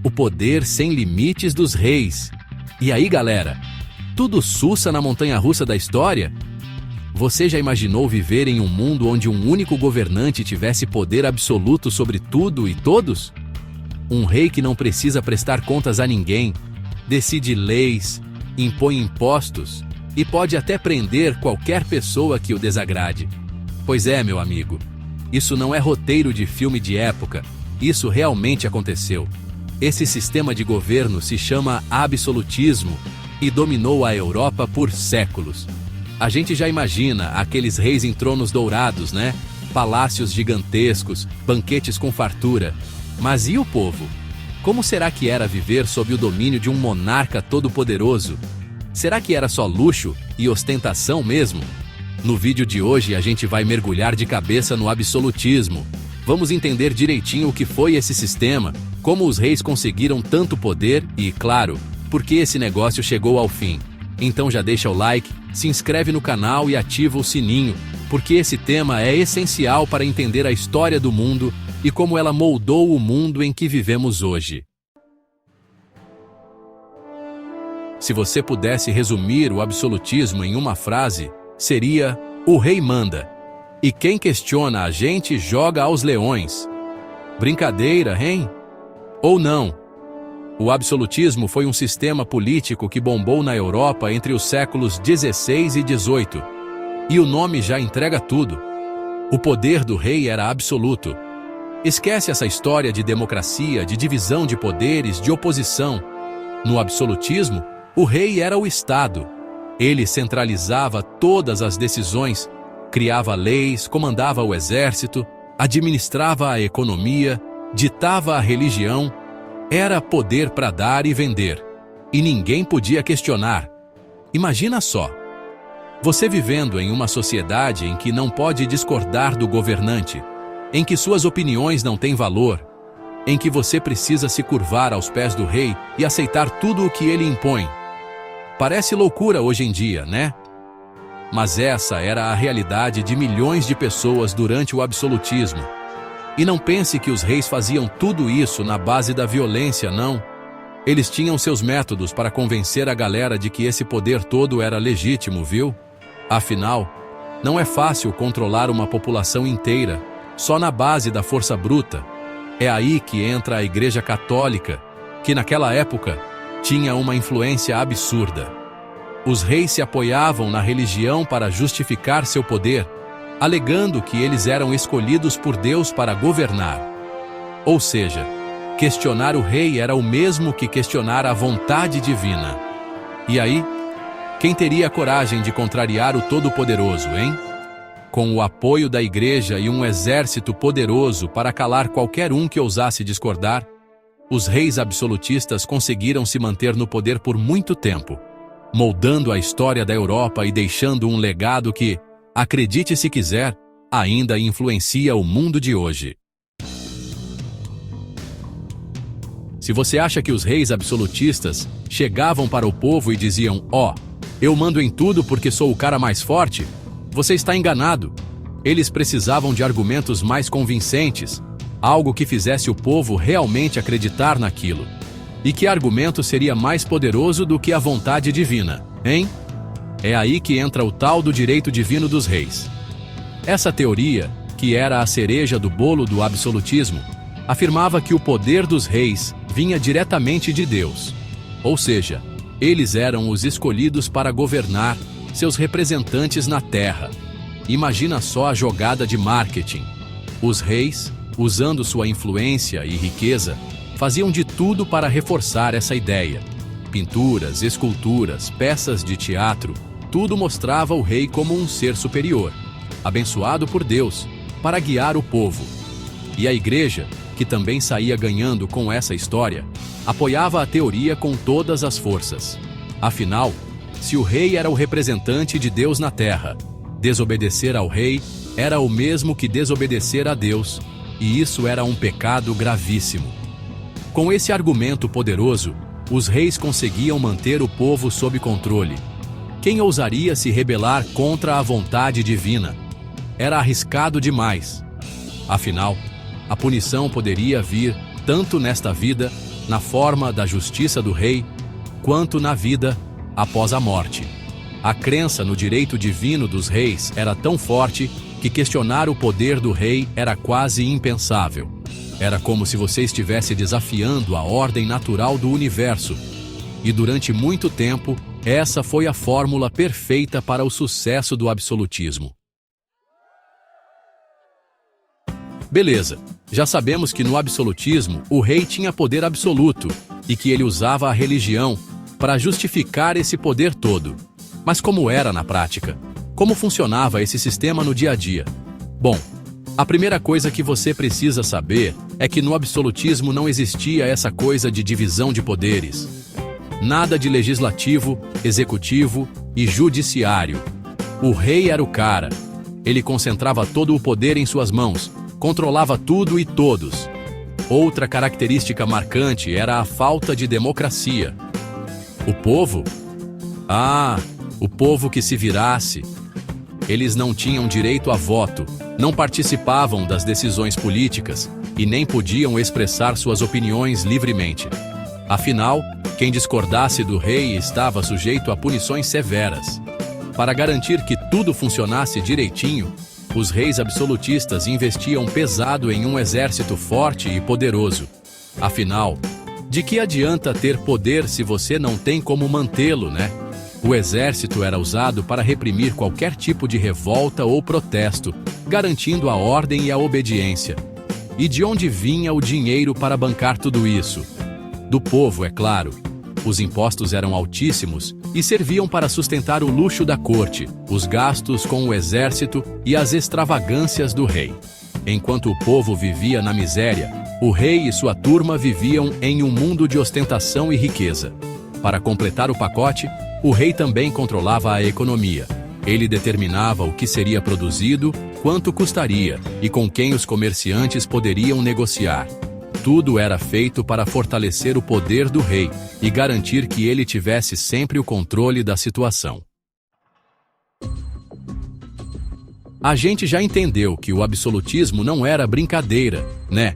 O poder sem limites dos reis. E aí, galera? Tudo sussa na montanha-russa da história? Você já imaginou viver em um mundo onde um único governante tivesse poder absoluto sobre tudo e todos? Um rei que não precisa prestar contas a ninguém, decide leis, impõe impostos e pode até prender qualquer pessoa que o desagrade. Pois é, meu amigo, isso não é roteiro de filme de época, isso realmente aconteceu. Esse sistema de governo se chama absolutismo e dominou a Europa por séculos. A gente já imagina aqueles reis em tronos dourados, né? Palácios gigantescos, banquetes com fartura. Mas e o povo? Como será que era viver sob o domínio de um monarca todo-poderoso? Será que era só luxo e ostentação mesmo? No vídeo de hoje a gente vai mergulhar de cabeça no absolutismo. Vamos entender direitinho o que foi esse sistema, como os reis conseguiram tanto poder e, claro, por que esse negócio chegou ao fim. Então já deixa o like, se inscreve no canal e ativa o sininho, porque esse tema é essencial para entender a história do mundo e como ela moldou o mundo em que vivemos hoje. Se você pudesse resumir o absolutismo em uma frase, seria: o rei manda. E quem questiona a gente joga aos leões. Brincadeira, hein? Ou não? O absolutismo foi um sistema político que bombou na Europa entre os séculos XVI e XVIII. E o nome já entrega tudo. O poder do rei era absoluto. Esquece essa história de democracia, de divisão de poderes, de oposição. No absolutismo, o rei era o Estado. Ele centralizava todas as decisões, criava leis, comandava o exército, administrava a economia, ditava a religião. Era poder para dar e vender. E ninguém podia questionar. Imagina só. Você vivendo em uma sociedade em que não pode discordar do governante, em que suas opiniões não têm valor, em que você precisa se curvar aos pés do rei e aceitar tudo o que ele impõe. Parece loucura hoje em dia, né? Mas essa era a realidade de milhões de pessoas durante o absolutismo. E não pense que os reis faziam tudo isso na base da violência, não. Eles tinham seus métodos para convencer a galera de que esse poder todo era legítimo, viu? Afinal, não é fácil controlar uma população inteira, só na base da força bruta. É aí que entra a Igreja Católica, que naquela época tinha uma influência absurda. Os reis se apoiavam na religião para justificar seu poder, alegando que eles eram escolhidos por Deus para governar. Ou seja, questionar o rei era o mesmo que questionar a vontade divina. E aí, quem teria coragem de contrariar o Todo-Poderoso, hein? Com o apoio da igreja e um exército poderoso para calar qualquer um que ousasse discordar, os reis absolutistas conseguiram se manter no poder por muito tempo, moldando a história da Europa e deixando um legado que, acredite se quiser, ainda influencia o mundo de hoje. Se você acha que os reis absolutistas chegavam para o povo e diziam: "Ó, eu mando em tudo porque sou o cara mais forte", você está enganado. Eles precisavam de argumentos mais convincentes, algo que fizesse o povo realmente acreditar naquilo. E que argumento seria mais poderoso do que a vontade divina, hein? É aí que entra o tal do direito divino dos reis. Essa teoria, que era a cereja do bolo do absolutismo, afirmava que o poder dos reis vinha diretamente de Deus. Ou seja, eles eram os escolhidos para governar, seus representantes na terra. Imagina só a jogada de marketing. Os reis, usando sua influência e riqueza, faziam de tudo para reforçar essa ideia. Pinturas, esculturas, peças de teatro, tudo mostrava o rei como um ser superior, abençoado por Deus, para guiar o povo. E a igreja, que também saía ganhando com essa história, apoiava a teoria com todas as forças. Afinal, se o rei era o representante de Deus na terra, desobedecer ao rei era o mesmo que desobedecer a Deus, e isso era um pecado gravíssimo. Com esse argumento poderoso, os reis conseguiam manter o povo sob controle. Quem ousaria se rebelar contra a vontade divina? Era arriscado demais. Afinal, a punição poderia vir tanto nesta vida na forma da justiça do rei, quanto na vida após a morte. A crença no direito divino dos reis era tão forte que questionar o poder do rei era quase impensável. Era como se você estivesse desafiando a ordem natural do universo. E durante muito tempo, essa foi a fórmula perfeita para o sucesso do absolutismo. Beleza, já sabemos que no absolutismo o rei tinha poder absoluto e que ele usava a religião para justificar esse poder todo. Mas como era na prática? Como funcionava esse sistema no dia a dia? Bom, a primeira coisa que você precisa saber é que no absolutismo não existia essa coisa de divisão de poderes. Nada de legislativo, executivo e judiciário. O rei era o cara. Ele concentrava todo o poder em suas mãos, controlava tudo e todos. Outra característica marcante era a falta de democracia. O povo? O povo que se virasse. Eles não tinham direito a voto, não participavam das decisões políticas e nem podiam expressar suas opiniões livremente. Afinal, quem discordasse do rei estava sujeito a punições severas. Para garantir que tudo funcionasse direitinho, os reis absolutistas investiam pesado em um exército forte e poderoso. Afinal, de que adianta ter poder se você não tem como mantê-lo, né? O exército era usado para reprimir qualquer tipo de revolta ou protesto, garantindo a ordem e a obediência. E de onde vinha o dinheiro para bancar tudo isso? Do povo, é claro. Os impostos eram altíssimos e serviam para sustentar o luxo da corte, os gastos com o exército e as extravagâncias do rei. Enquanto o povo vivia na miséria, o rei e sua turma viviam em um mundo de ostentação e riqueza. Para completar o pacote, o rei também controlava a economia. Ele determinava o que seria produzido, quanto custaria e com quem os comerciantes poderiam negociar. Tudo era feito para fortalecer o poder do rei e garantir que ele tivesse sempre o controle da situação. A gente já entendeu que o absolutismo não era brincadeira, né?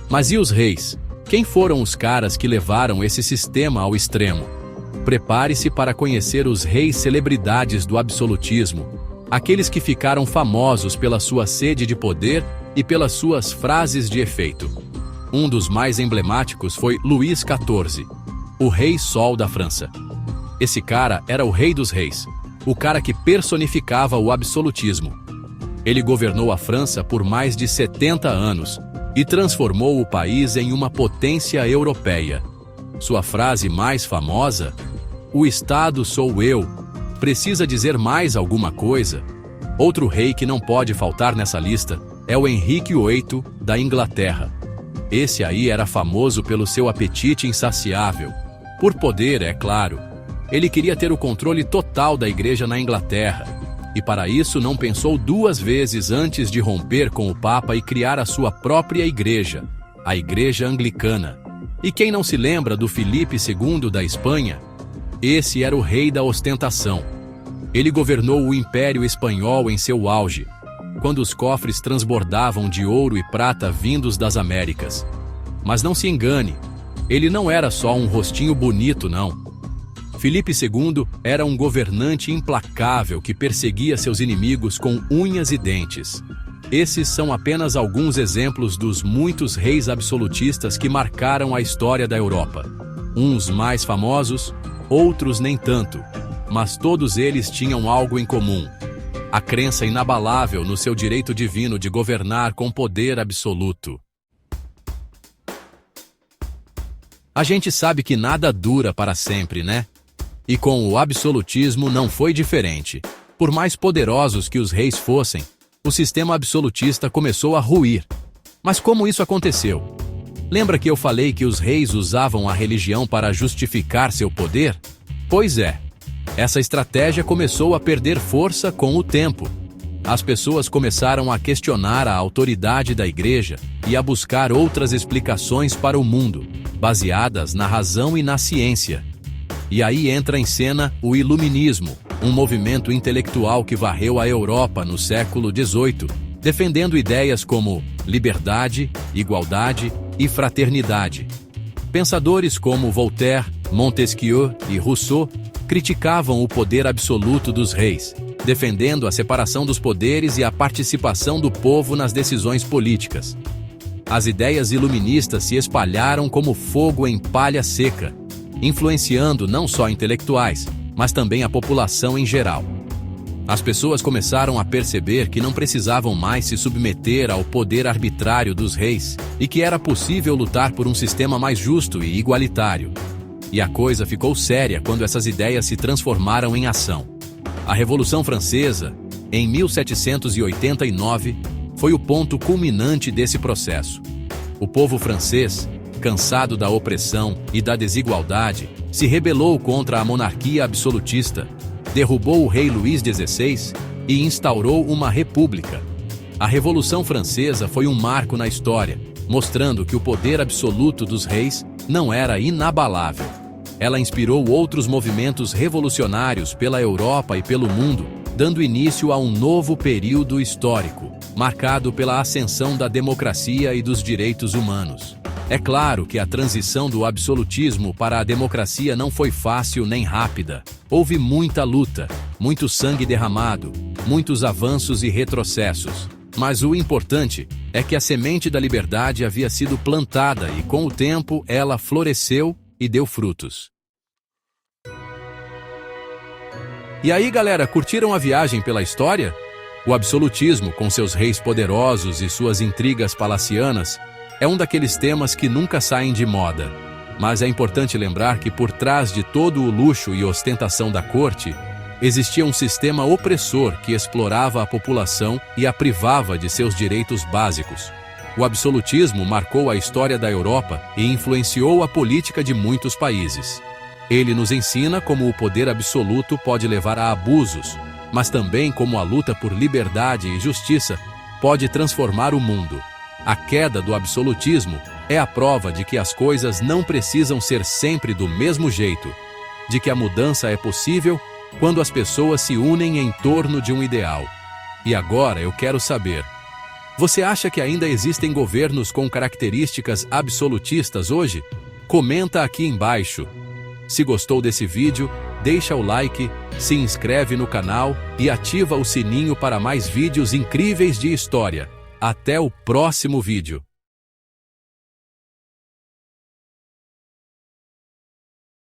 Mas e os reis? Quem foram os caras que levaram esse sistema ao extremo? Prepare-se para conhecer os reis celebridades do absolutismo, aqueles que ficaram famosos pela sua sede de poder e pelas suas frases de efeito. Um dos mais emblemáticos foi Luís XIV, o Rei Sol da França. Esse cara era o rei dos reis, o cara que personificava o absolutismo. Ele governou a França por mais de 70 anos e transformou o país em uma potência europeia. Sua frase mais famosa, "O Estado sou eu", precisa dizer mais alguma coisa? Outro rei que não pode faltar nessa lista é o Henrique VIII da Inglaterra. Esse aí era famoso pelo seu apetite insaciável. Por poder, é claro. Ele queria ter o controle total da igreja na Inglaterra. E para isso não pensou duas vezes antes de romper com o Papa e criar a sua própria igreja, a Igreja Anglicana. E quem não se lembra do Filipe II da Espanha? Esse era o rei da ostentação. Ele governou o Império Espanhol em seu auge, quando os cofres transbordavam de ouro e prata vindos das Américas. Mas não se engane, ele não era só um rostinho bonito, não. Filipe II era um governante implacável que perseguia seus inimigos com unhas e dentes. Esses são apenas alguns exemplos dos muitos reis absolutistas que marcaram a história da Europa. Uns mais famosos, outros nem tanto, mas todos eles tinham algo em comum: a crença inabalável no seu direito divino de governar com poder absoluto. A gente sabe que nada dura para sempre, né? E com o absolutismo não foi diferente. Por mais poderosos que os reis fossem, o sistema absolutista começou a ruir. Mas como isso aconteceu? Lembra que eu falei que os reis usavam a religião para justificar seu poder? Pois é. Essa estratégia começou a perder força com o tempo. As pessoas começaram a questionar a autoridade da igreja e a buscar outras explicações para o mundo, baseadas na razão e na ciência. E aí entra em cena o Iluminismo, um movimento intelectual que varreu a Europa no século XVIII, defendendo ideias como liberdade, igualdade e fraternidade. Pensadores como Voltaire, Montesquieu e Rousseau criticavam o poder absoluto dos reis, defendendo a separação dos poderes e a participação do povo nas decisões políticas. As ideias iluministas se espalharam como fogo em palha seca, influenciando não só intelectuais, mas também a população em geral. As pessoas começaram a perceber que não precisavam mais se submeter ao poder arbitrário dos reis e que era possível lutar por um sistema mais justo e igualitário. E a coisa ficou séria quando essas ideias se transformaram em ação. A Revolução Francesa, em 1789, foi o ponto culminante desse processo. O povo francês, cansado da opressão e da desigualdade, se rebelou contra a monarquia absolutista, derrubou o rei Luís XVI e instaurou uma república. A Revolução Francesa foi um marco na história, mostrando que o poder absoluto dos reis não era inabalável. Ela inspirou outros movimentos revolucionários pela Europa e pelo mundo, dando início a um novo período histórico, marcado pela ascensão da democracia e dos direitos humanos. É claro que a transição do absolutismo para a democracia não foi fácil nem rápida. Houve muita luta, muito sangue derramado, muitos avanços e retrocessos. Mas o importante é que a semente da liberdade havia sido plantada e, com o tempo, ela floresceu e deu frutos. E aí, galera, curtiram a viagem pela história? O absolutismo, com seus reis poderosos e suas intrigas palacianas, é um daqueles temas que nunca saem de moda. Mas é importante lembrar que por trás de todo o luxo e ostentação da corte, existia um sistema opressor que explorava a população e a privava de seus direitos básicos. O absolutismo marcou a história da Europa e influenciou a política de muitos países. Ele nos ensina como o poder absoluto pode levar a abusos, mas também como a luta por liberdade e justiça pode transformar o mundo. A queda do absolutismo é a prova de que as coisas não precisam ser sempre do mesmo jeito, de que a mudança é possível quando as pessoas se unem em torno de um ideal. E agora eu quero saber, você acha que ainda existem governos com características absolutistas hoje? Comenta aqui embaixo. Se gostou desse vídeo, deixa o like, se inscreve no canal e ativa o sininho para mais vídeos incríveis de história. Até o próximo vídeo.